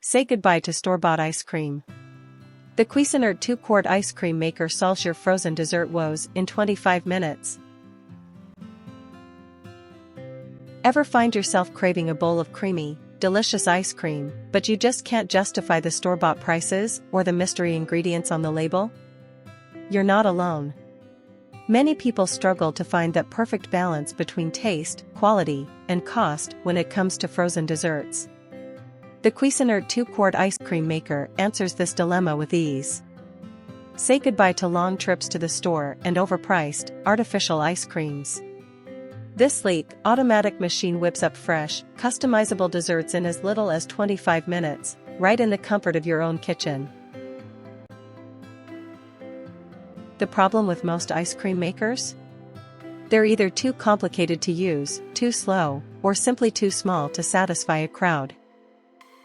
Say goodbye to store-bought ice cream. The Cuisinart 2-quart ice cream maker solves your frozen dessert woes in 25 minutes. Ever find yourself craving a bowl of creamy, delicious ice cream, but you just can't justify the store-bought prices or the mystery ingredients on the label? You're not alone. Many people struggle to find that perfect balance between taste, quality, and cost when it comes to frozen desserts. The Cuisinart 2-quart ice cream maker answers this dilemma with ease. Say goodbye to long trips to the store and overpriced, artificial ice creams. This sleek, automatic machine whips up fresh, customizable desserts in as little as 25 minutes, right in the comfort of your own kitchen. The problem with most ice cream makers? They're either too complicated to use, too slow, or simply too small to satisfy a crowd.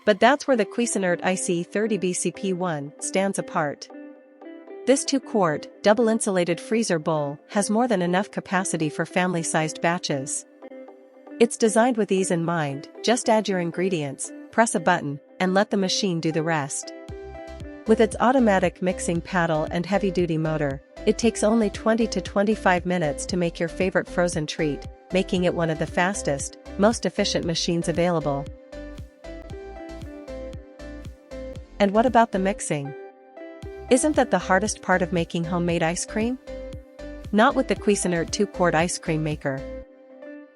But that's where the Cuisinart ICE30BCP1 stands apart. This 2-quart, double-insulated freezer bowl has more than enough capacity for family-sized batches. It's designed with ease in mind. Just add your ingredients, press a button, and let the machine do the rest. With its automatic mixing paddle and heavy-duty motor, it takes only 20 to 25 minutes to make your favorite frozen treat, making it one of the fastest, most efficient machines available. And what about the mixing? Isn't that the hardest part of making homemade ice cream? Not with the Cuisinart 2-quart ice cream maker.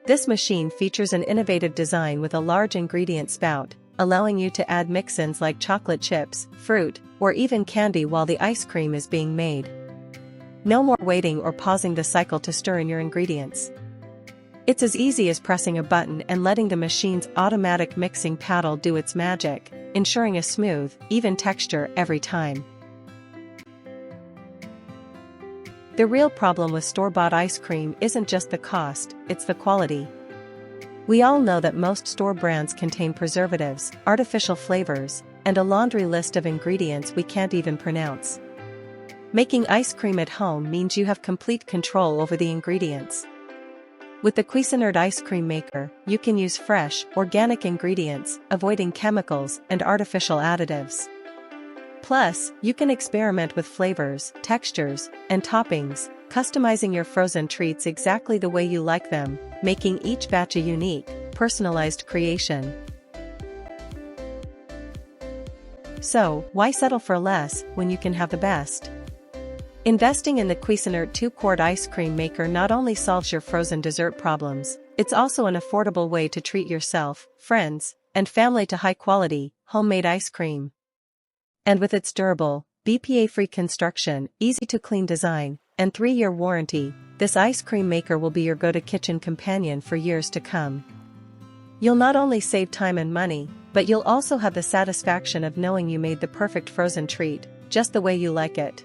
This machine features an innovative design with a large ingredient spout, allowing you to add mix-ins like chocolate chips, fruit, or even candy while the ice cream is being made. No more waiting or pausing the cycle to stir in your ingredients. It's as easy as pressing a button and letting the machine's automatic mixing paddle do its magic, ensuring a smooth, even texture every time. The real problem with store-bought ice cream isn't just the cost, it's the quality. We all know that most store brands contain preservatives, artificial flavors, and a laundry list of ingredients we can't even pronounce. Making ice cream at home means you have complete control over the ingredients. With the Cuisinart ice cream maker, you can use fresh, organic ingredients, avoiding chemicals and artificial additives. Plus, you can experiment with flavors, textures, and toppings, customizing your frozen treats exactly the way you like them, making each batch a unique, personalized creation. So, why settle for less when you can have the best? Investing in the Cuisinart 2-quart ice cream maker not only solves your frozen dessert problems, it's also an affordable way to treat yourself, friends, and family to high-quality, homemade ice cream. And with its durable, BPA-free construction, easy-to-clean design, and 3-year warranty, this ice cream maker will be your go-to kitchen companion for years to come. You'll not only save time and money, but you'll also have the satisfaction of knowing you made the perfect frozen treat, just the way you like it.